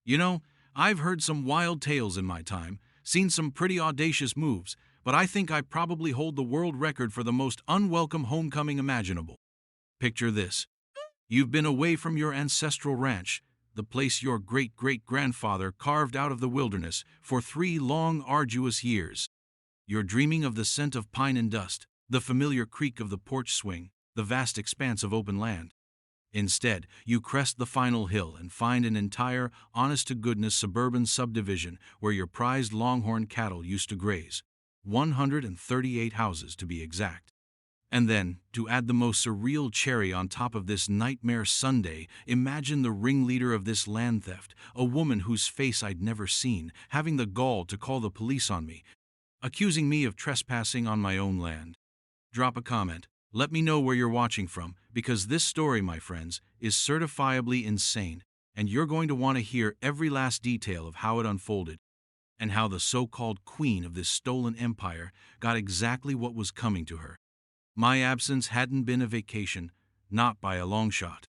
You know, I've heard some wild tales in my time, seen some pretty audacious moves, but I think I probably hold the world record for the most unwelcome homecoming imaginable. Picture this. You've been away from your ancestral ranch, the place your great-great-grandfather carved out of the wilderness, for 3 long, arduous years. You're dreaming of the scent of pine and dust, the familiar creak of the porch swing, the vast expanse of open land. Instead, you crest the final hill and find an entire, honest-to-goodness suburban subdivision where your prized longhorn cattle used to graze. 138 houses, to be exact. And then, to add the most surreal cherry on top of this nightmare Sunday, imagine the ringleader of this land theft, a woman whose face I'd never seen, having the gall to call the police on me, accusing me of trespassing on my own land. Drop a comment. Let me know where you're watching from, because this story, my friends, is certifiably insane, and you're going to want to hear every last detail of how it unfolded, and how the so-called queen of this stolen empire got exactly what was coming to her. My absence hadn't been a vacation, not by a long shot.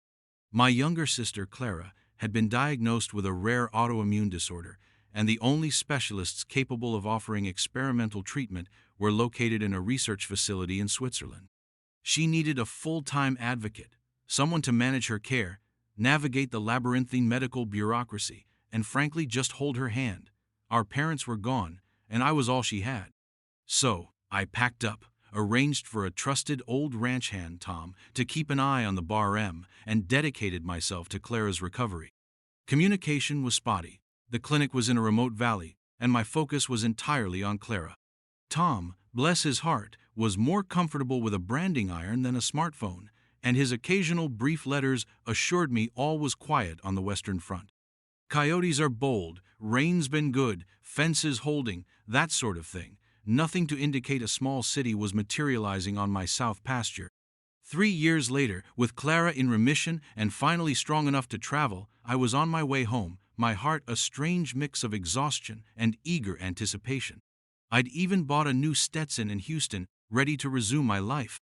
My younger sister, Clara, had been diagnosed with a rare autoimmune disorder, and the only specialists capable of offering experimental treatment were located in a research facility in Switzerland. She needed a full-time advocate, someone to manage her care, navigate the labyrinthine medical bureaucracy, and frankly just hold her hand. Our parents were gone, and I was all she had. So, I packed up, arranged for a trusted old ranch hand, Tom, to keep an eye on the Bar M, and dedicated myself to Clara's recovery. Communication was spotty, the clinic was in a remote valley, and my focus was entirely on Clara. Tom, bless his heart, was more comfortable with a branding iron than a smartphone, and his occasional brief letters assured me all was quiet on the Western Front. Coyotes are bold, rain's been good, fences holding, that sort of thing. Nothing to indicate a small city was materializing on my south pasture. 3 years later, with Clara in remission and finally strong enough to travel, I was on my way home, my heart a strange mix of exhaustion and eager anticipation. I'd even bought a new Stetson in Houston, ready to resume my life.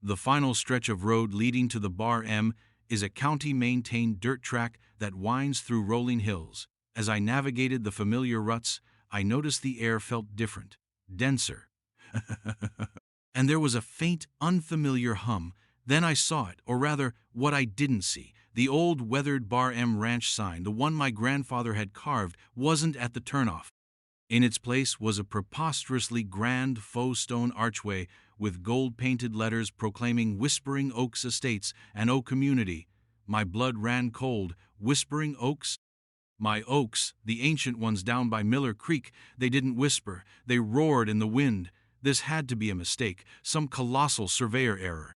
The final stretch of road leading to the Bar M is a county-maintained dirt track that winds through rolling hills. As I navigated the familiar ruts, I noticed the air felt different, denser. And there was a faint, unfamiliar hum. Then I saw it, or rather, what I didn't see. The old weathered Bar M ranch sign, the one my grandfather had carved, wasn't at the turnoff. In its place was a preposterously grand faux stone archway with gold-painted letters proclaiming Whispering Oaks Estates, an oak community. My blood ran cold. Whispering Oaks? My oaks, the ancient ones down by Miller Creek, they didn't whisper, they roared in the wind. This had to be a mistake, some colossal surveyor error.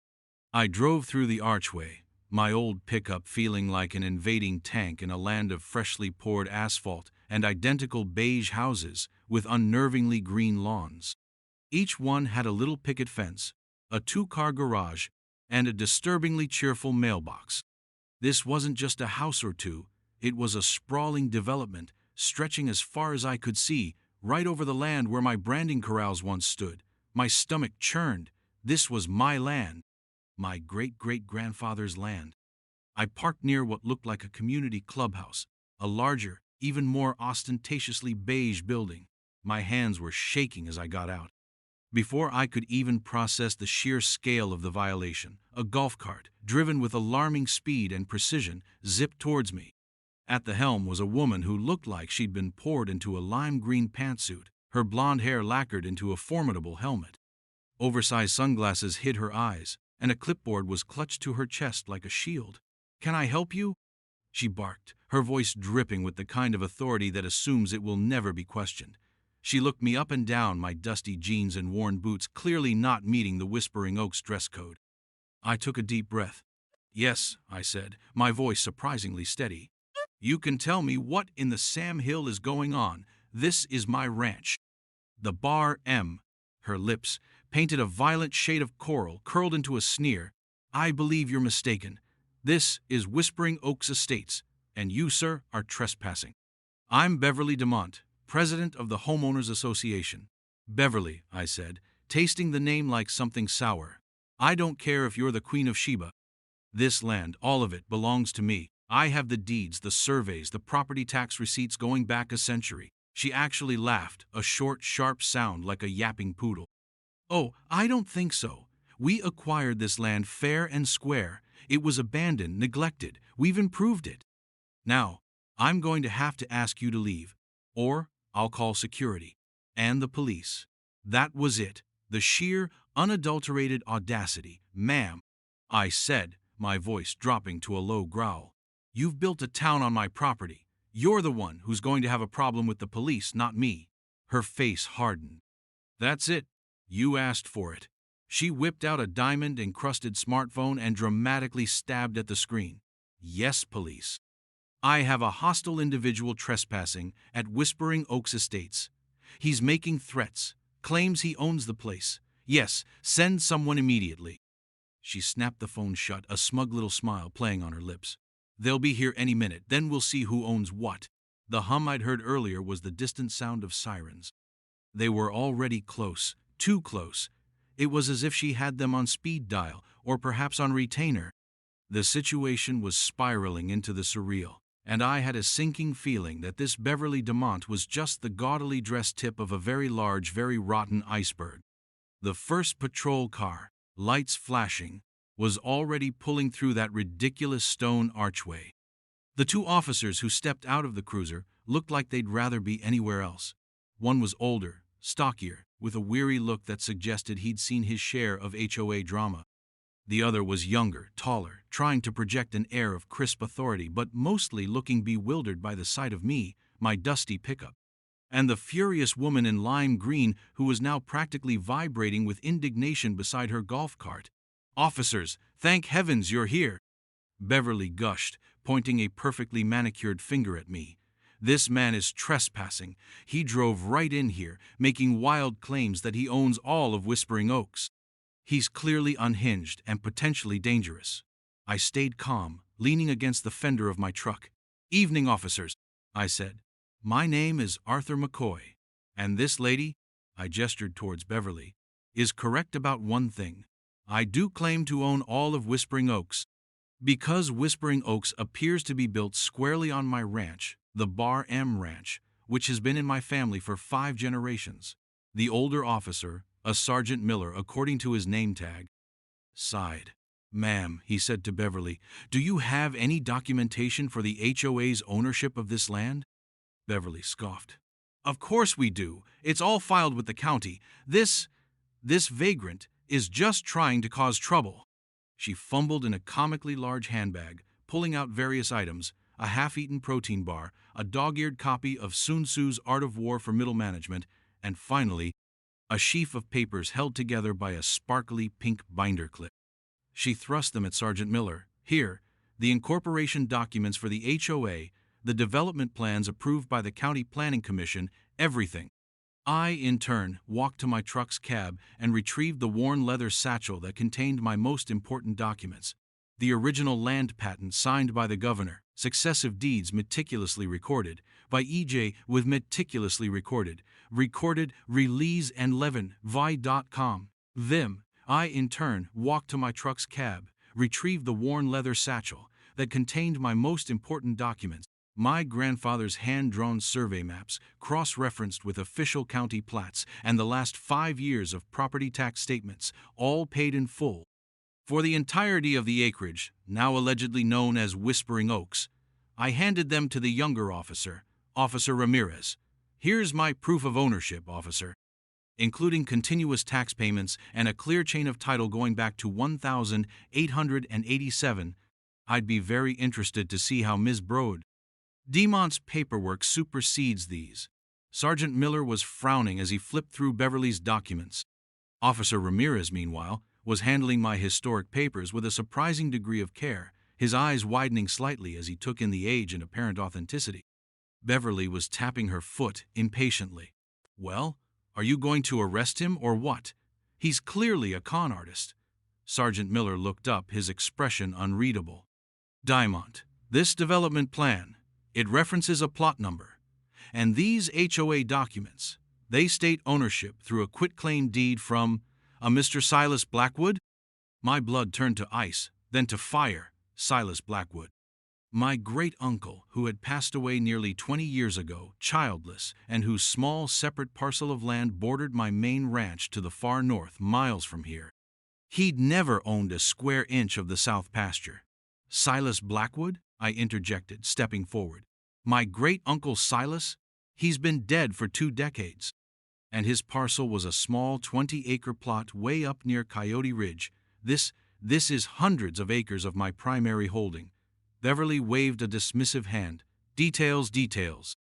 I drove through the archway, my old pickup feeling like an invading tank in a land of freshly poured asphalt and identical beige houses with unnervingly green lawns. Each one had a little picket fence, a 2-car garage, and a disturbingly cheerful mailbox. This wasn't just a house or two, it was a sprawling development stretching as far as I could see, right over the land where my branding corrals once stood. My stomach churned. This was my land, my great-great-grandfather's land. I parked near what looked like a community clubhouse, a larger, even more ostentatiously beige building. My hands were shaking as I got out. Before I could even process the sheer scale of the violation, a golf cart, driven with alarming speed and precision, zipped towards me. At the helm was a woman who looked like she'd been poured into a lime-green pantsuit, her blonde hair lacquered into a formidable helmet. Oversized sunglasses hid her eyes, and a clipboard was clutched to her chest like a shield. "Can I help you?" she barked, her voice dripping with the kind of authority that assumes it will never be questioned. She looked me up and down, my dusty jeans and worn boots clearly not meeting the Whispering Oaks dress code. I took a deep breath. "Yes," I said, my voice surprisingly steady. "You can tell me what in the Sam Hill is going on. This is my ranch." The Bar M. Her lips, painted a violent shade of coral, curled into a sneer. "I believe you're mistaken. This is Whispering Oaks Estates, and you, sir, are trespassing. I'm Beverly DeMont, president of the Homeowners Association." "Beverly," I said, tasting the name like something sour. "I don't care if you're the Queen of Sheba. This land, all of it, belongs to me. I have the deeds, the surveys, the property tax receipts going back a century. She actually laughed, a short, sharp sound like a yapping poodle. Oh, I don't think so. We acquired this land fair and square. It was abandoned, neglected. We've improved it. Now, I'm going to have to ask you to leave, or I'll call security and the police. That was it. The sheer, unadulterated audacity. Ma'am, I said, my voice dropping to a low growl. You've built a town on my property. You're the one who's going to have a problem with the police, not me. Her face hardened. That's it. You asked for it. She whipped out a diamond-encrusted smartphone and dramatically stabbed at the screen. Yes, police. I have a hostile individual trespassing at Whispering Oaks Estates. He's making threats, claims he owns the place. Yes, send someone immediately. She snapped the phone shut, a smug little smile playing on her lips. They'll be here any minute, then we'll see who owns what. The hum I'd heard earlier was the distant sound of sirens. They were already close, too close. It was as if she had them on speed dial, or perhaps on retainer. The situation was spiraling into the surreal, and I had a sinking feeling that this Beverly Demont was just the gaudily dressed tip of a very large, very rotten iceberg. The first patrol car, lights flashing, was already pulling through that ridiculous stone archway. The two officers who stepped out of the cruiser looked like they'd rather be anywhere else. One was older, stockier, with a weary look that suggested he'd seen his share of HOA drama. The other was younger, taller, trying to project an air of crisp authority, but mostly looking bewildered by the sight of me, my dusty pickup, and the furious woman in lime green who was now practically vibrating with indignation beside her golf cart. "Officers, thank heavens you're here," Beverly gushed, pointing a perfectly manicured finger at me. "This man is trespassing. He drove right in here, making wild claims that he owns all of Whispering Oaks. He's clearly unhinged and potentially dangerous." I stayed calm, leaning against the fender of my truck. "Evening, officers," I said. "My name is Arthur McCoy, and this lady," I gestured towards Beverly, "is correct about one thing. I do claim to own all of Whispering Oaks. Because Whispering Oaks appears to be built squarely on my ranch, the Bar M Ranch, which has been in my family for 5 generations. The older officer, a Sergeant Miller according to his name tag, sighed. "Ma'am," he said to Beverly, "do you have any documentation for the HOA's ownership of this land?" Beverly scoffed. "Of course we do. It's all filed with the county. This vagrant is just trying to cause trouble." She fumbled in a comically large handbag, pulling out various items, a half-eaten protein bar, a dog-eared copy of Sun Tzu's Art of War for Middle Management, and finally, a sheaf of papers held together by a sparkly pink binder clip. She thrust them at Sergeant Miller. "Here, the incorporation documents for the HOA, the development plans approved by the County Planning Commission, everything." I, in turn, walked to my truck's cab and retrieved the worn leather satchel that contained my most important documents. The original land patent signed by the governor, successive deeds meticulously recorded, by EJ with meticulously recorded, release and vi.com. Them. I, in turn, walked to my truck's cab, retrieved the worn leather satchel that contained my most important documents, my grandfather's hand-drawn survey maps, cross-referenced with official county plats, and the last 5 years of property tax statements, all paid in full. For the entirety of the acreage, now allegedly known as Whispering Oaks, I handed them to the younger officer, Officer Ramirez. "Here's my proof of ownership, officer," including continuous tax payments and a clear chain of title going back to 1887. I'd be very interested to see how Ms. Demont's paperwork supersedes these. Sergeant Miller was frowning as he flipped through Beverly's documents. Officer Ramirez, meanwhile, was handling my historic papers with a surprising degree of care, his eyes widening slightly as he took in the age and apparent authenticity. Beverly was tapping her foot impatiently. "Well, are you going to arrest him or what? He's clearly a con artist." Sergeant Miller looked up, his expression unreadable. "Diamond, this development plan, it references a plot number. And these HOA documents, they state ownership through a quitclaim deed from a Mr. Silas Blackwood?" My blood turned to ice, then to fire. Silas Blackwood. My great-uncle, who had passed away nearly 20 years ago, childless, and whose small separate parcel of land bordered my main ranch to the far north, miles from here. He'd never owned a square inch of the south pasture. Silas Blackwood? I interjected, stepping forward. My great-uncle Silas? He's been dead for 2 decades. And his parcel was a small 20-acre plot way up near Coyote Ridge. This is hundreds of acres of my primary holding. Beverly waved a dismissive hand. Details, details.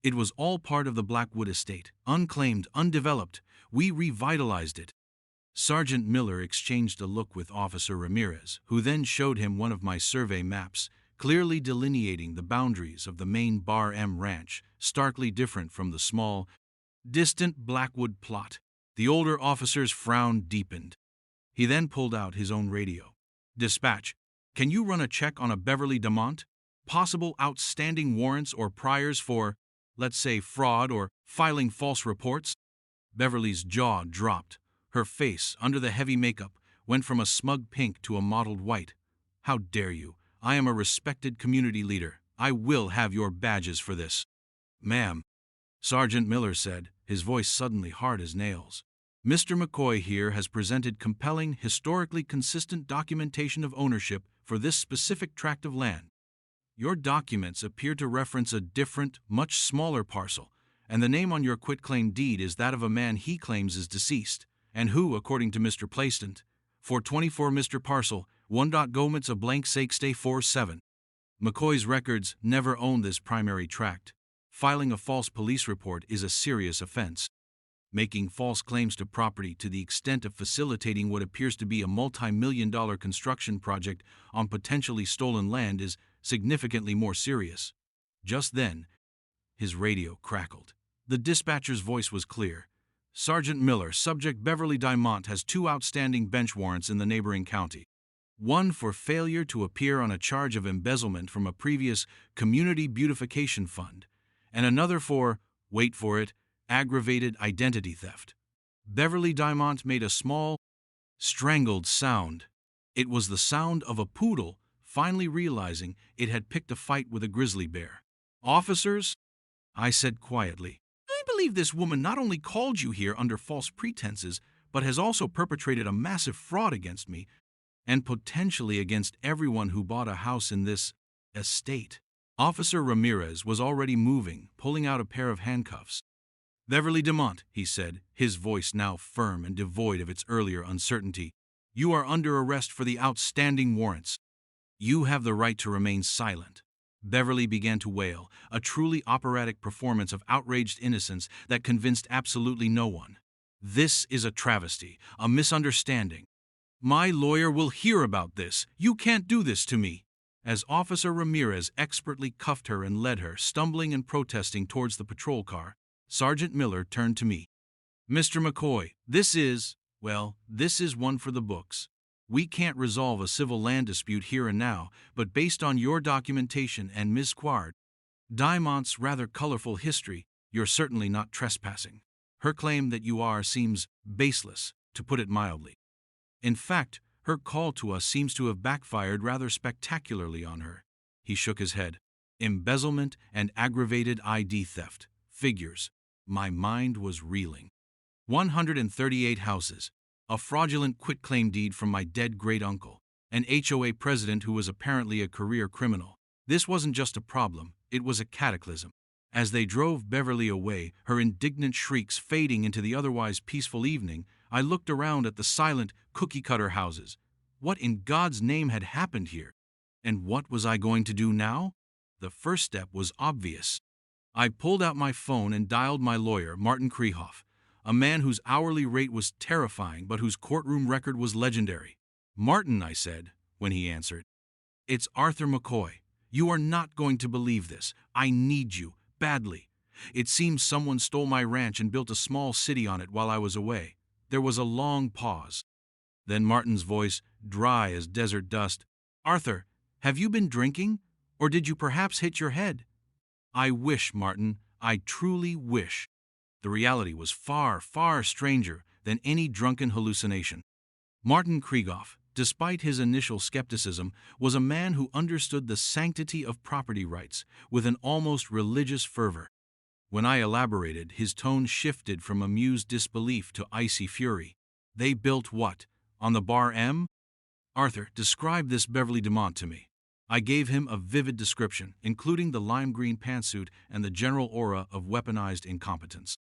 It was all part of the Blackwood estate, unclaimed, undeveloped. We revitalized it. Sergeant Miller exchanged a look with Officer Ramirez, who then showed him one of my survey maps, clearly delineating the boundaries of the main Bar M ranch, starkly different from the small, distant Blackwood plot. The older officer's frown deepened. He then pulled out his own radio. Dispatch, can you run a check on a Beverly DeMont? Possible outstanding warrants or priors for, let's say, fraud or filing false reports? Beverly's jaw dropped. Her face, under the heavy makeup, went from a smug pink to a mottled white. How dare you? I am a respected community leader. I will have your badges for this. Ma'am, Sergeant Miller said, his voice suddenly hard as nails. Mr. McCoy here has presented compelling, historically consistent documentation of ownership for this specific tract of land. Your documents appear to reference a different, much smaller parcel, and the name on your quitclaim deed is that of a man he claims is deceased, and who, according to Mr. Placement, for 24 Mr. Parcel, 1.Gomets a blank sake stay 47. McCoy's records never owned this primary tract. Filing a false police report is a serious offense. Making false claims to property to the extent of facilitating what appears to be a multi-million-dollar construction project on potentially stolen land is significantly more serious. Just then, his radio crackled. The dispatcher's voice was clear. Sergeant Miller, subject Beverly DeMont, has 2 outstanding bench warrants in the neighboring county. One for failure to appear on a charge of embezzlement from a previous community beautification fund, and another for, wait for it, aggravated identity theft. Beverly DeMont made a small, strangled sound. It was the sound of a poodle finally realizing it had picked a fight with a grizzly bear. Officers, I said quietly, I believe this woman not only called you here under false pretenses, but has also perpetrated a massive fraud against me, and potentially against everyone who bought a house in this estate. Officer Ramirez was already moving, pulling out a pair of handcuffs. Beverly DeMont, he said, his voice now firm and devoid of its earlier uncertainty, you are under arrest for the outstanding warrants. You have the right to remain silent. Beverly began to wail, a truly operatic performance of outraged innocence that convinced absolutely no one. This is a travesty, a misunderstanding. My lawyer will hear about this. You can't do this to me. As Officer Ramirez expertly cuffed her and led her, stumbling and protesting towards the patrol car, Sergeant Miller turned to me. Mr. McCoy, this is one for the books. We can't resolve a civil land dispute here and now, but based on your documentation and Ms. Quard DeMont's rather colorful history, you're certainly not trespassing. Her claim that you are seems baseless, to put it mildly. In fact, her call to us seems to have backfired rather spectacularly on her. He shook his head. Embezzlement and aggravated ID theft. Figures. My mind was reeling. 138 houses. A fraudulent quitclaim deed from my dead great-uncle. An HOA president who was apparently a career criminal. This wasn't just a problem, it was a cataclysm. As they drove Beverly away, her indignant shrieks fading into the otherwise peaceful evening, I looked around at the silent, cookie-cutter houses. What in God's name had happened here? And what was I going to do now? The first step was obvious. I pulled out my phone and dialed my lawyer, Martin Krehoff, a man whose hourly rate was terrifying but whose courtroom record was legendary. Martin, I said, when he answered. It's Arthur McCoy. You are not going to believe this. I need you, badly. It seems someone stole my ranch and built a small city on it while I was away. There was a long pause. Then Martin's voice, dry as desert dust. Arthur, have you been drinking? Or did you perhaps hit your head? I wish, Martin, I truly wish. The reality was far, far stranger than any drunken hallucination. Martin Krehoff, despite his initial skepticism, was a man who understood the sanctity of property rights with an almost religious fervor. When I elaborated, his tone shifted from amused disbelief to icy fury. They built what? On the Bar M? Arthur, describe this Beverly Demont to me. I gave him a vivid description, including the lime green pantsuit and the general aura of weaponized incompetence.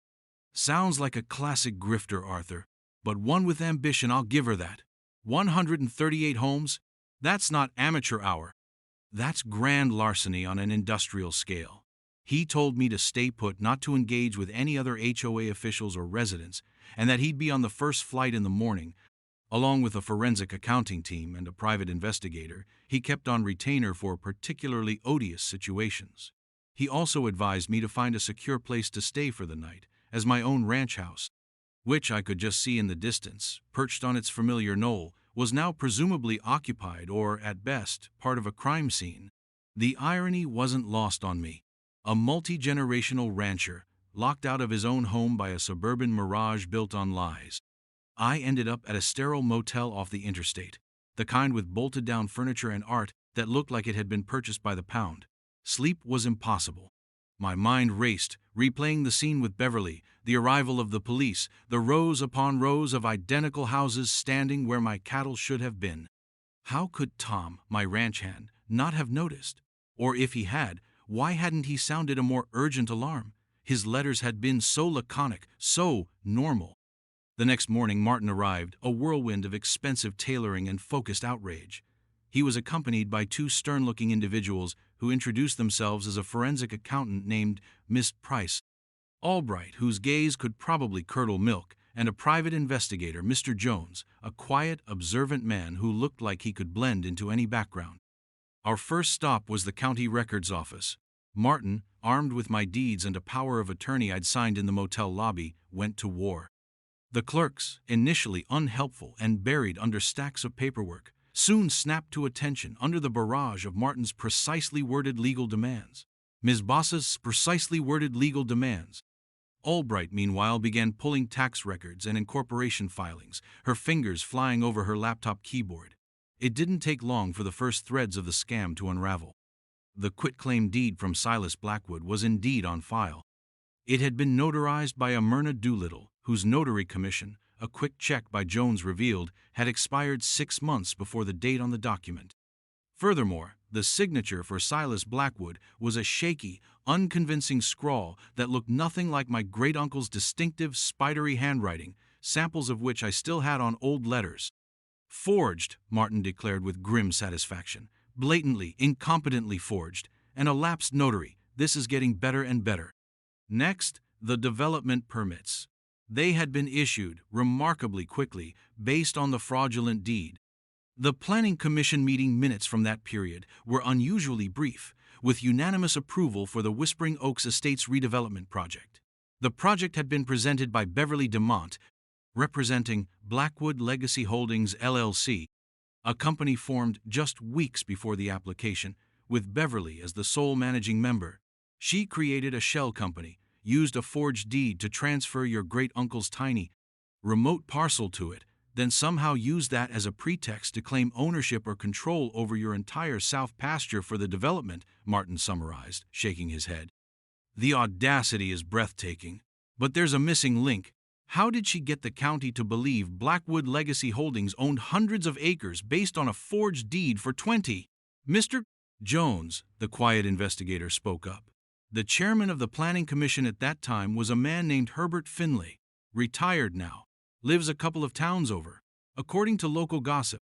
Sounds like a classic grifter, Arthur, but one with ambition, I'll give her that. 138 homes? That's not amateur hour. That's grand larceny on an industrial scale. He told me to stay put, not to engage with any other HOA officials or residents, and that he'd be on the first flight in the morning, along with a forensic accounting team and a private investigator he kept on retainer for particularly odious situations. He also advised me to find a secure place to stay for the night, as my own ranch house, which I could just see in the distance, perched on its familiar knoll, was now presumably occupied or, at best, part of a crime scene. The irony wasn't lost on me. A multi-generational rancher, locked out of his own home by a suburban mirage built on lies. I ended up at a sterile motel off the interstate, the kind with bolted-down furniture and art that looked like it had been purchased by the pound. Sleep was impossible. My mind raced, replaying the scene with Beverly, the arrival of the police, the rows upon rows of identical houses standing where my cattle should have been. How could Tom, my ranch hand, not have noticed? Or if he had, why hadn't he sounded a more urgent alarm? His letters had been so laconic, so normal. The next morning Martin arrived, a whirlwind of expensive tailoring and focused outrage. He was accompanied by two stern-looking individuals who introduced themselves as a forensic accountant named Miss Price Albright, whose gaze could probably curdle milk, and a private investigator, Mr. Jones, a quiet, observant man who looked like he could blend into any background. Our first stop was the county records office. Martin, armed with my deeds and a power of attorney I'd signed in the motel lobby, went to war. The clerks, initially unhelpful and buried under stacks of paperwork, soon snapped to attention under the barrage of Martin's precisely worded legal demands. Ms. Boss's precisely worded legal demands. Albright, meanwhile, began pulling tax records and incorporation filings, her fingers flying over her laptop keyboard. It didn't take long for the first threads of the scam to unravel. The quitclaim deed from Silas Blackwood was indeed on file. It had been notarized by a Myrna Doolittle, whose notary commission, a quick check by Jones revealed, had expired 6 months before the date on the document. Furthermore, the signature for Silas Blackwood was a shaky, unconvincing scrawl that looked nothing like my great-uncle's distinctive, spidery handwriting, samples of which I still had on old letters. Forged, Martin declared with grim satisfaction. Blatantly, incompetently forged. And a lapsed notary. This is getting better and better. Next, the development permits. They had been issued, remarkably quickly, based on the fraudulent deed. The Planning Commission meeting minutes from that period were unusually brief, with unanimous approval for the Whispering Oaks Estates redevelopment project. The project had been presented by Beverly Demont, representing Blackwood Legacy Holdings LLC, a company formed just weeks before the application, with Beverly as the sole managing member. She created a shell company, used a forged deed to transfer your great-uncle's tiny, remote parcel to it, then somehow used that as a pretext to claim ownership or control over your entire south pasture for the development, Martin summarized, shaking his head. The audacity is breathtaking. But there's a missing link. How did she get the county to believe Blackwood Legacy Holdings owned hundreds of acres based on a forged deed for 20? Mr. Jones, the quiet investigator, spoke up. The chairman of the Planning Commission at that time was a man named Herbert Finley, retired now, lives a couple of towns over. According to local gossip,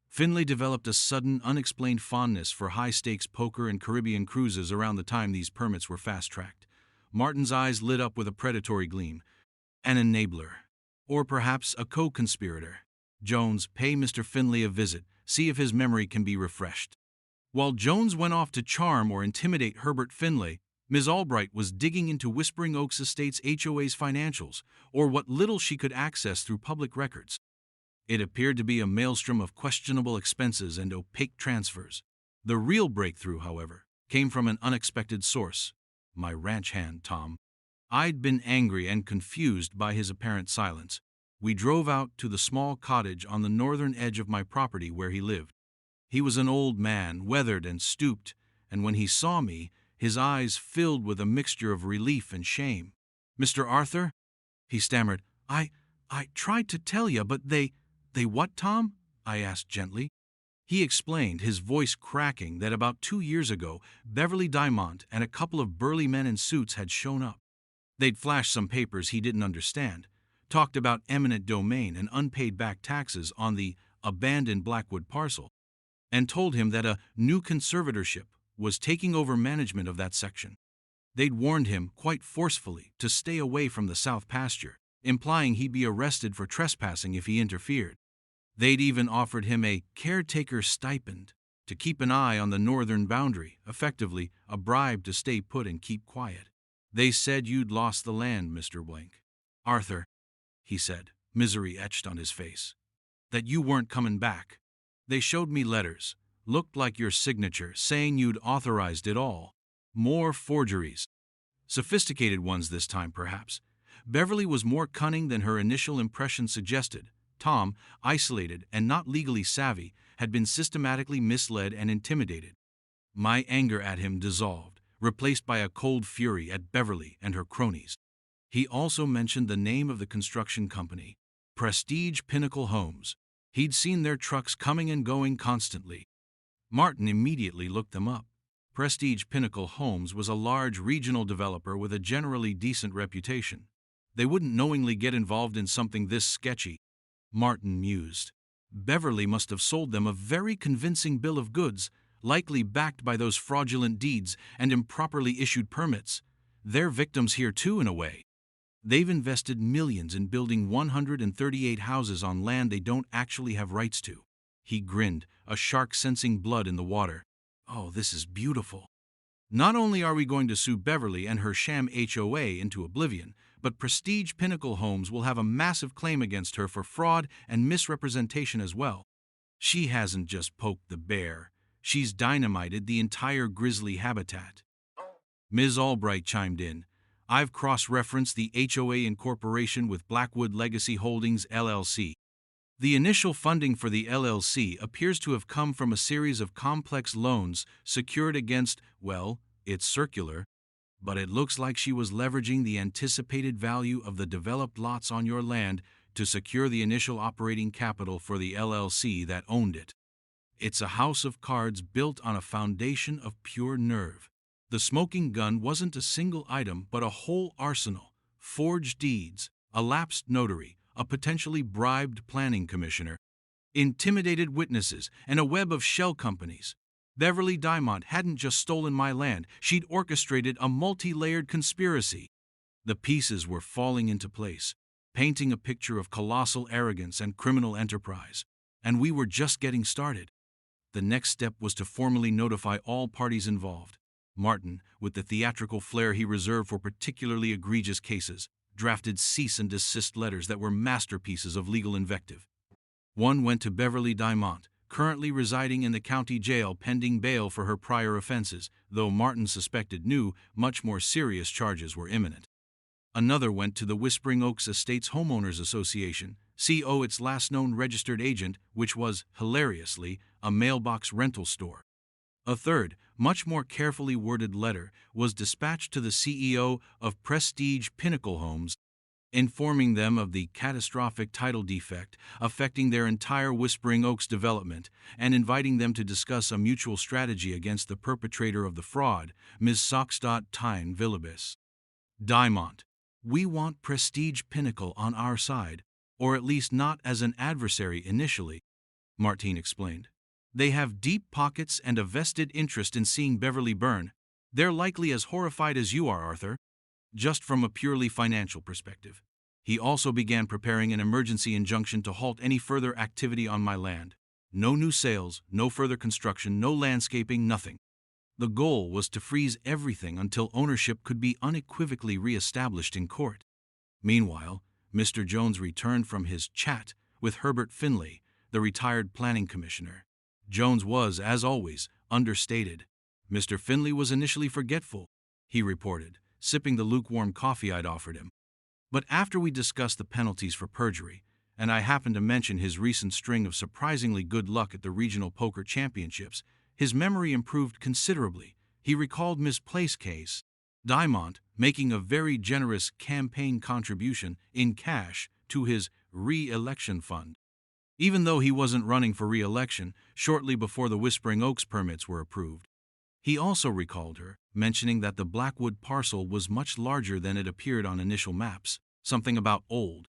Finley developed a sudden, unexplained fondness for high-stakes poker and Caribbean cruises around the time these permits were fast-tracked. Martin's eyes lit up with a predatory gleam. An enabler. Or perhaps a co-conspirator. Jones, pay Mr. Finley a visit, see if his memory can be refreshed. While Jones went off to charm or intimidate Herbert Finley, Ms. Albright was digging into Whispering Oaks Estates HOA's financials, or what little she could access through public records. It appeared to be a maelstrom of questionable expenses and opaque transfers. The real breakthrough, however, came from an unexpected source. My ranch hand, Tom. I'd been angry and confused by his apparent silence. We drove out to the small cottage on the northern edge of my property where he lived. He was an old man, weathered and stooped, and when he saw me, his eyes filled with a mixture of relief and shame. "Mr. Arthur?" he stammered. I tried to tell you, but they what, Tom?" I asked gently. He explained, his voice cracking, that about 2 years ago, Beverly Diamond and a couple of burly men in suits had shown up. They'd flashed some papers he didn't understand, talked about eminent domain and unpaid back taxes on the abandoned Blackwood parcel, and told him that a new conservatorship was taking over management of that section. They'd warned him, quite forcefully, to stay away from the south pasture, implying he'd be arrested for trespassing if he interfered. They'd even offered him a caretaker stipend to keep an eye on the northern boundary, effectively a bribe to stay put and keep quiet. "They said you'd lost the land, Mr. Blank. Arthur," he said, misery etched on his face, "that you weren't coming back. They showed me letters, looked like your signature, saying you'd authorized it all. More forgeries. Sophisticated ones this time, perhaps." Beverly was more cunning than her initial impression suggested. Tom, isolated and not legally savvy, had been systematically misled and intimidated. My anger at him dissolved, replaced by a cold fury at Beverly and her cronies. He also mentioned the name of the construction company, Prestige Pinnacle Homes. He'd seen their trucks coming and going constantly. Martin immediately looked them up. Prestige Pinnacle Homes was a large regional developer with a generally decent reputation. They wouldn't knowingly get involved in something this sketchy, Martin mused. Beverly must have sold them a very convincing bill of goods, likely backed by those fraudulent deeds and improperly issued permits. They're victims here too, in a way. They've invested millions in building 138 houses on land they don't actually have rights to. He grinned, a shark sensing blood in the water. "Oh, this is beautiful. Not only are we going to sue Beverly and her sham HOA into oblivion, but Prestige Pinnacle Homes will have a massive claim against her for fraud and misrepresentation as well. She hasn't just poked the bear, she's dynamited the entire grizzly habitat." Ms. Albright chimed in. "I've cross-referenced the HOA incorporation with Blackwood Legacy Holdings LLC. The initial funding for the LLC appears to have come from a series of complex loans secured against, well, it's circular, but it looks like she was leveraging the anticipated value of the developed lots on your land to secure the initial operating capital for the LLC that owned it. It's a house of cards built on a foundation of pure nerve. The smoking gun wasn't a single item but a whole arsenal: forged deeds, a lapsed notary, a potentially bribed planning commissioner, intimidated witnesses, and a web of shell companies. Beverly Diamond hadn't just stolen my land, she'd orchestrated a multi-layered conspiracy." The pieces were falling into place, painting a picture of colossal arrogance and criminal enterprise. And we were just getting started. The next step was to formally notify all parties involved. Martin, with the theatrical flair he reserved for particularly egregious cases, drafted cease and desist letters that were masterpieces of legal invective. One went to Beverly Diamond, currently residing in the county jail pending bail for her prior offenses, though Martin suspected new, much more serious charges were imminent. Another went to the Whispering Oaks Estates Homeowners Association, CO its last known registered agent, which was, hilariously, a mailbox rental store. A third, much more carefully worded letter was dispatched to the CEO of Prestige Pinnacle Homes, informing them of the catastrophic title defect affecting their entire Whispering Oaks development and inviting them to discuss a mutual strategy against the perpetrator of the fraud, Ms. Soxdot Villabis. "Diamond, we want Prestige Pinnacle on our side, or at least not as an adversary initially," Martine explained. "They have deep pockets and a vested interest in seeing Beverly burn. They're likely as horrified as you are, Arthur, just from a purely financial perspective." He also began preparing an emergency injunction to halt any further activity on my land. No new sales, no further construction, no landscaping, nothing. The goal was to freeze everything until ownership could be unequivocally re-established in court. Meanwhile, Mr. Jones returned from his chat with Herbert Finley, the retired planning commissioner. Jones was, as always, understated. "Mr. Finley was initially forgetful," he reported, sipping the lukewarm coffee I'd offered him. "But after we discussed the penalties for perjury, and I happened to mention his recent string of surprisingly good luck at the regional poker championships, his memory improved considerably. He recalled Miss Placecase Diamond making a very generous campaign contribution in cash to his re-election fund. Even though he wasn't running for re-election shortly before the Whispering Oaks permits were approved, he also recalled her mentioning that the Blackwood parcel was much larger than it appeared on initial maps, something about old,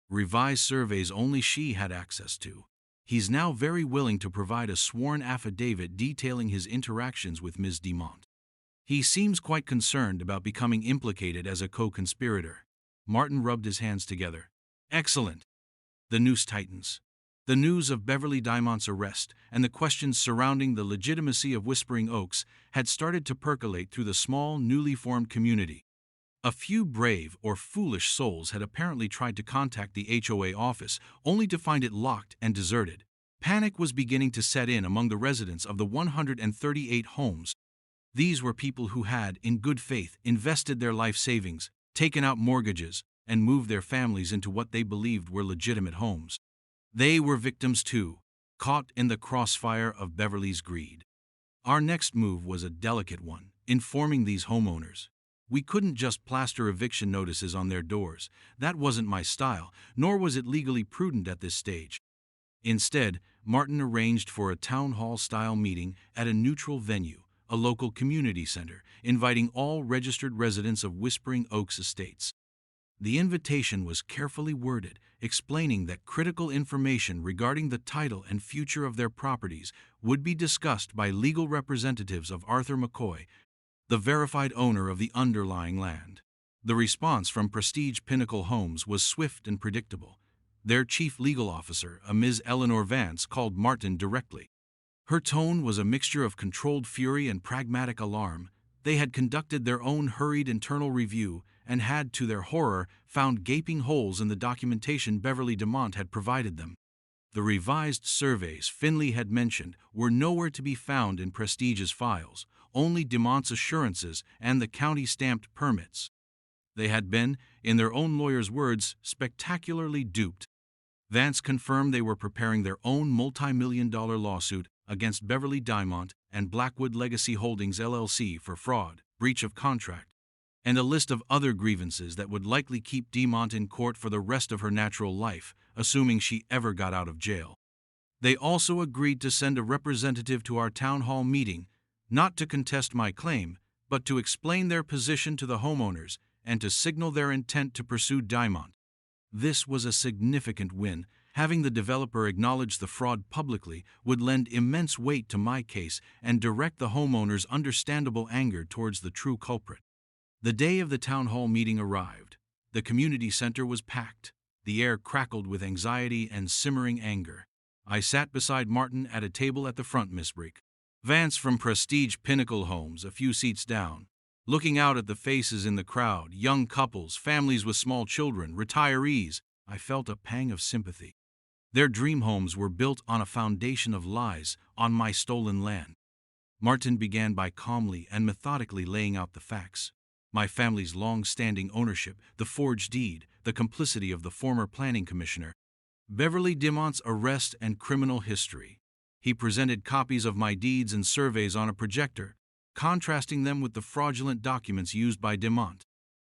revised surveys only she had access to. He's now very willing to provide a sworn affidavit detailing his interactions with Ms. Demont. He seems quite concerned about becoming implicated as a co-conspirator. Martin rubbed his hands together. Excellent. The noose tightens. The news of Beverly Diamond's arrest and the questions surrounding the legitimacy of Whispering Oaks had started to percolate through the small, newly formed community. A few brave or foolish souls had apparently tried to contact the HOA office, only to find it locked and deserted. Panic was beginning to set in among the residents of the 138 homes. These were people who had, in good faith, invested their life savings, taken out mortgages, and moved their families into what they believed were legitimate homes. They were victims too, caught in the crossfire of Beverly's greed. Our next move was a delicate one, informing these homeowners. We couldn't just plaster eviction notices on their doors. That wasn't my style, nor was it legally prudent at this stage. Instead, Martin arranged for a town hall-style meeting at a neutral venue, a local community center, inviting all registered residents of Whispering Oaks Estates. The invitation was carefully worded, explaining that critical information regarding the title and future of their properties would be discussed by legal representatives of Arthur McCoy, the verified owner of the underlying land. The response from Prestige Pinnacle Homes was swift and predictable. Their chief legal officer, a Ms. Eleanor Vance, called Martin directly. Her tone was a mixture of controlled fury and pragmatic alarm. They had conducted their own hurried internal review and had, to their horror, found gaping holes in the documentation Beverly Demont had provided them. The revised surveys Finley had mentioned were nowhere to be found in Prestige's files, only Demont's assurances and the county-stamped permits. They had been, in their own lawyer's words, spectacularly duped. Vance confirmed they were preparing their own multi-million-dollar lawsuit against Beverly Diamond and Blackwood Legacy Holdings LLC for fraud, breach of contract, and a list of other grievances that would likely keep Demont in court for the rest of her natural life, assuming she ever got out of jail. They also agreed to send a representative to our town hall meeting, not to contest my claim, but to explain their position to the homeowners and to signal their intent to pursue Diamond. This was a significant win. Having the developer acknowledge the fraud publicly would lend immense weight to my case and direct the homeowners' understandable anger towards the true culprit. The day of the town hall meeting arrived. The community center was packed. The air crackled with anxiety and simmering anger. I sat beside Martin at a table at the front, Miss Breek. Vance from Prestige Pinnacle Homes, a few seats down. Looking out at the faces in the crowd, young couples, families with small children, retirees, I felt a pang of sympathy. Their dream homes were built on a foundation of lies, on my stolen land. Martin began by calmly and methodically laying out the facts. My family's long-standing ownership, the forged deed, the complicity of the former planning commissioner, Beverly Demont's arrest and criminal history. He presented copies of my deeds and surveys on a projector, contrasting them with the fraudulent documents used by Demont.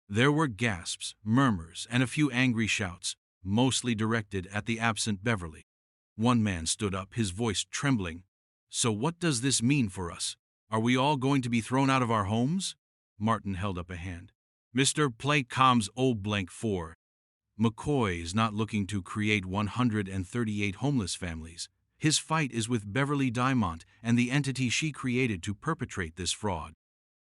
There were gasps, murmurs, and a few angry shouts, mostly directed at the absent Beverly. One man stood up, his voice trembling. "So what does this mean for us? Are we all going to be thrown out of our homes?" Martin held up a hand. "Mr. Playcom's old blank 4. McCoy is not looking to create 138 homeless families. His fight is with Beverly Diamond and the entity she created to perpetrate this fraud.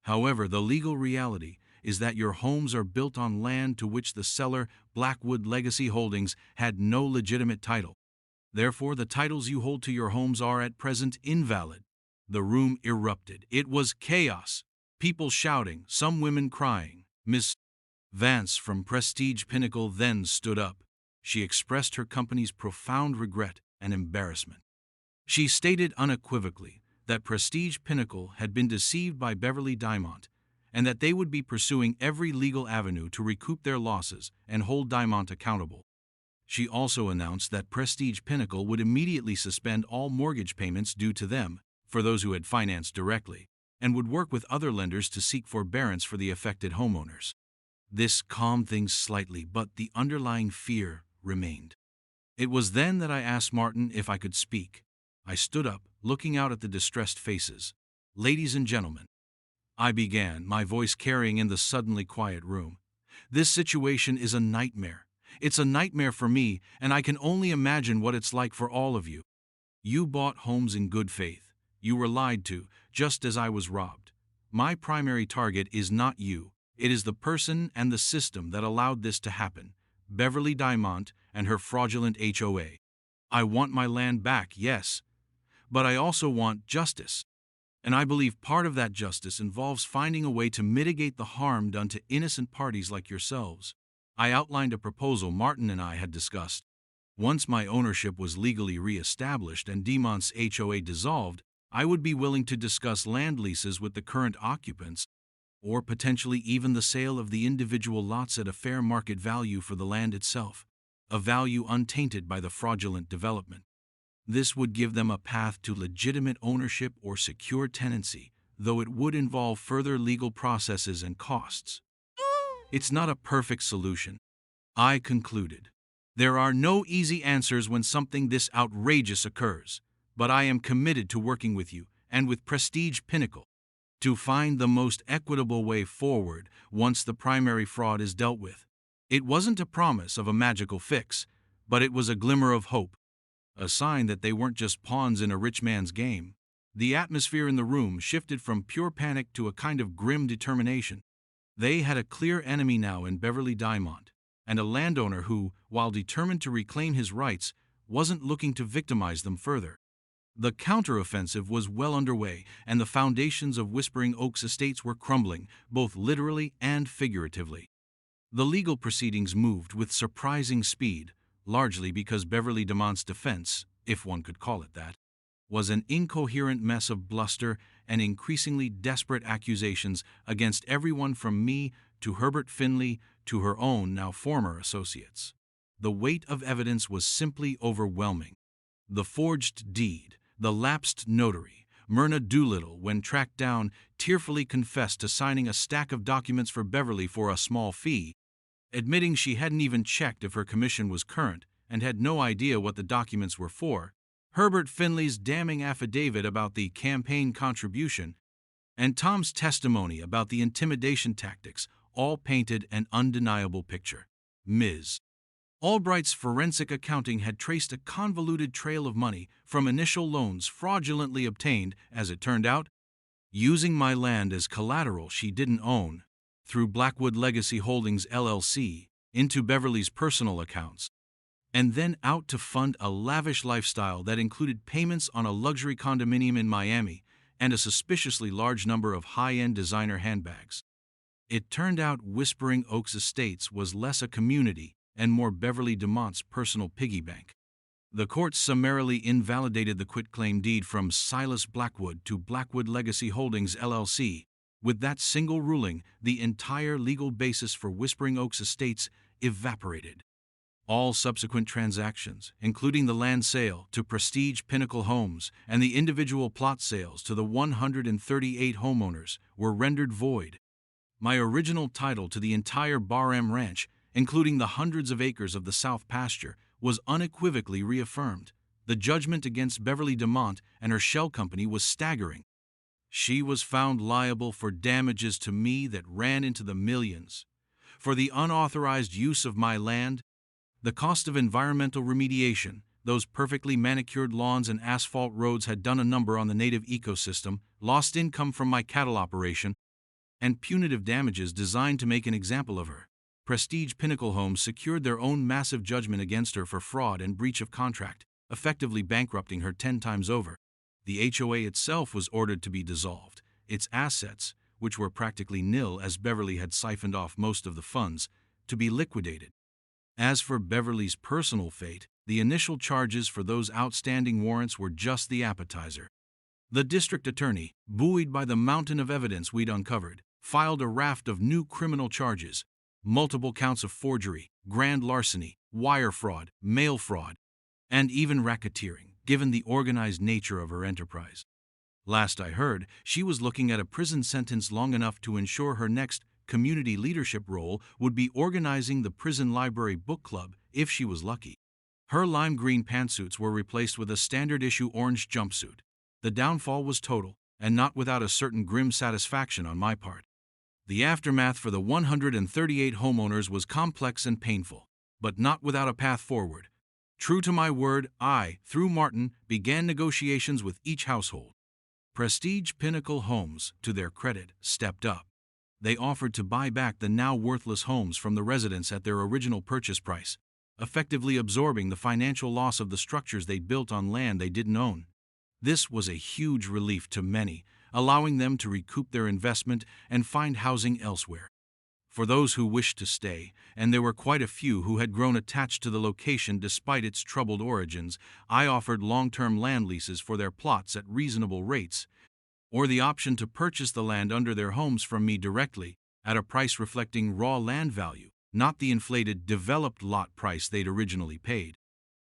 However, the legal reality is that your homes are built on land to which the seller, Blackwood Legacy Holdings, had no legitimate title. Therefore, the titles you hold to your homes are at present invalid." The room erupted. It was chaos. People shouting, some women crying. Miss Vance from Prestige Pinnacle then stood up. She expressed her company's profound regret and embarrassment. She stated unequivocally that Prestige Pinnacle had been deceived by Beverly Diamond and that they would be pursuing every legal avenue to recoup their losses and hold Diamond accountable. She also announced that Prestige Pinnacle would immediately suspend all mortgage payments due to them, for those who had financed directly, and would work with other lenders to seek forbearance for the affected homeowners. This calmed things slightly, but the underlying fear remained. It was then that I asked Martin if I could speak. I stood up, looking out at the distressed faces. "Ladies and gentlemen," I began, my voice carrying in the suddenly quiet room. "This situation is a nightmare. It's a nightmare for me, and I can only imagine what it's like for all of you. You bought homes in good faith. You were lied to, just as I was robbed. My primary target is not you. It is the person and the system that allowed this to happen, Beverly Diamont and her fraudulent HOA. I want my land back, yes, but I also want justice. And I believe part of that justice involves finding a way to mitigate the harm done to innocent parties like yourselves." I outlined a proposal Martin and I had discussed. Once my ownership was legally re-established and Diamant's HOA dissolved, I would be willing to discuss land leases with the current occupants, or potentially even the sale of the individual lots at a fair market value for the land itself, a value untainted by the fraudulent development. This would give them a path to legitimate ownership or secure tenancy, though it would involve further legal processes and costs. It's not a perfect solution, I concluded. There are no easy answers when something this outrageous occurs, but I am committed to working with you and with Prestige Pinnacle to find the most equitable way forward once the primary fraud is dealt with. It wasn't a promise of a magical fix, but it was a glimmer of hope, a sign that they weren't just pawns in a rich man's game. The atmosphere in the room shifted from pure panic to a kind of grim determination. They had a clear enemy now in Beverly Diamont, and a landowner who, while determined to reclaim his rights, wasn't looking to victimize them further. The counteroffensive was well underway, and the foundations of Whispering Oaks Estates were crumbling, both literally and figuratively. The legal proceedings moved with surprising speed, largely because Beverly Diamant's defense, if one could call it that, was an incoherent mess of bluster and increasingly desperate accusations against everyone from me to Herbert Finley to her own now former associates. The weight of evidence was simply overwhelming. The forged deed, the lapsed notary, Myrna Doolittle, when tracked down, tearfully confessed to signing a stack of documents for Beverly for a small fee, admitting she hadn't even checked if her commission was current and had no idea what the documents were for. Herbert Finley's damning affidavit about the campaign contribution, and Tom's testimony about the intimidation tactics all painted an undeniable picture. Ms. Albright's forensic accounting had traced a convoluted trail of money from initial loans fraudulently obtained, as it turned out, using my land as collateral she didn't own, through Blackwood Legacy Holdings LLC, into Beverly's personal accounts, and then out to fund a lavish lifestyle that included payments on a luxury condominium in Miami and a suspiciously large number of high-end designer handbags. It turned out Whispering Oaks Estates was less a community and more Beverly Diamant's personal piggy bank. The court summarily invalidated the quitclaim deed from Silas Blackwood to Blackwood Legacy Holdings LLC. With that single ruling, the entire legal basis for Whispering Oaks Estates evaporated. All subsequent transactions, including the land sale to Prestige Pinnacle Homes and the individual plot sales to the 138 homeowners, were rendered void. My original title to the entire Barham Ranch, including the hundreds of acres of the South Pasture, was unequivocally reaffirmed. The judgment against Beverly Diamant and her shell company was staggering. She was found liable for damages to me that ran into the millions, for the unauthorized use of my land, the cost of environmental remediation. Those perfectly manicured lawns and asphalt roads had done a number on the native ecosystem, lost income from my cattle operation, and punitive damages designed to make an example of her. Prestige Pinnacle Homes secured their own massive judgment against her for fraud and breach of contract, effectively bankrupting her 10 times over. The HOA itself was ordered to be dissolved, its assets, which were practically nil as Beverly had siphoned off most of the funds, to be liquidated. As for Beverly's personal fate, the initial charges for those outstanding warrants were just the appetizer. The district attorney, buoyed by the mountain of evidence we'd uncovered, filed a raft of new criminal charges, multiple counts of forgery, grand larceny, wire fraud, mail fraud, and even racketeering, given the organized nature of her enterprise. Last I heard, she was looking at a prison sentence long enough to ensure her next community leadership role would be organizing the prison library book club if she was lucky. Her lime green pantsuits were replaced with a standard issue orange jumpsuit. The downfall was total, and not without a certain grim satisfaction on my part. The aftermath for the 138 homeowners was complex and painful, but not without a path forward. True to my word, I, through Martin, began negotiations with each household. Prestige Pinnacle Homes, to their credit, stepped up. They offered to buy back the now worthless homes from the residents at their original purchase price, effectively absorbing the financial loss of the structures they'd built on land they didn't own. This was a huge relief to many, allowing them to recoup their investment and find housing elsewhere. For those who wished to stay, and there were quite a few who had grown attached to the location despite its troubled origins, I offered long-term land leases for their plots at reasonable rates, or the option to purchase the land under their homes from me directly, at a price reflecting raw land value, not the inflated developed lot price they'd originally paid.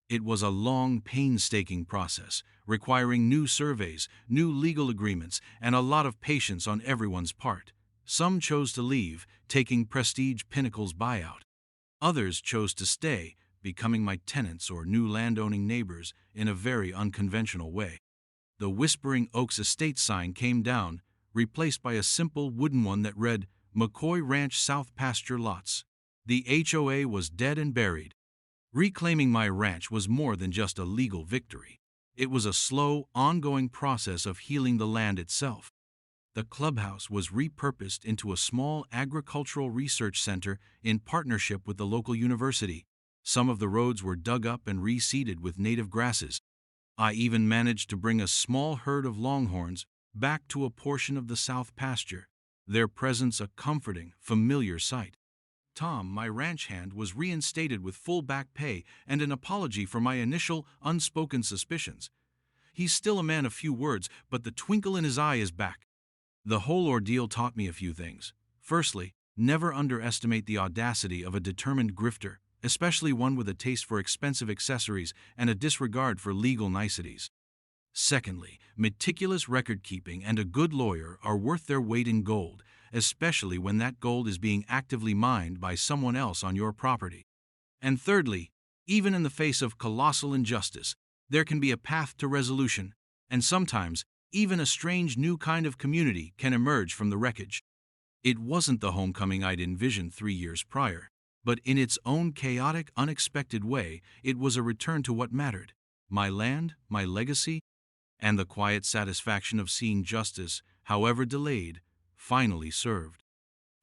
It was a long, painstaking process, requiring new surveys, new legal agreements, and a lot of patience on everyone's part. Some chose to leave, taking Prestige Pinnacle's buyout. Others chose to stay, becoming my tenants or new landowning neighbors in a very unconventional way. The Whispering Oaks estate sign came down, replaced by a simple wooden one that read, McCoy Ranch South Pasture Lots. The HOA was dead and buried. Reclaiming my ranch was more than just a legal victory. It was a slow, ongoing process of healing the land itself. The clubhouse was repurposed into a small agricultural research center in partnership with the local university. Some of the roads were dug up and reseeded with native grasses. I even managed to bring a small herd of longhorns back to a portion of the south pasture, their presence a comforting, familiar sight. Tom, my ranch hand, was reinstated with full back pay and an apology for my initial, unspoken suspicions. He's still a man of few words, but the twinkle in his eye is back. The whole ordeal taught me a few things. Firstly, never underestimate the audacity of a determined grifter, especially one with a taste for expensive accessories and a disregard for legal niceties. Secondly, meticulous record-keeping and a good lawyer are worth their weight in gold, especially when that gold is being actively mined by someone else on your property. And thirdly, even in the face of colossal injustice, there can be a path to resolution, and sometimes, even a strange new kind of community can emerge from the wreckage. It wasn't the homecoming I'd envisioned 3 years prior, but in its own chaotic, unexpected way, it was a return to what mattered: my land, my legacy, and the quiet satisfaction of seeing justice, however delayed, finally served.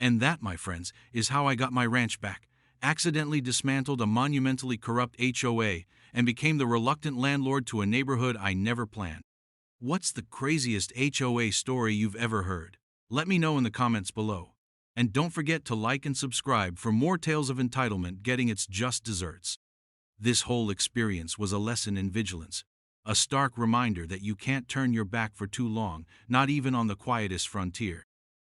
And that, my friends, is how I got my ranch back, accidentally dismantled a monumentally corrupt HOA, and became the reluctant landlord to a neighborhood I never planned. What's the craziest HOA story you've ever heard? Let me know in the comments below. And don't forget to like and subscribe for more tales of entitlement getting its just desserts. This whole experience was a lesson in vigilance, a stark reminder that you can't turn your back for too long, not even on the quietest frontier.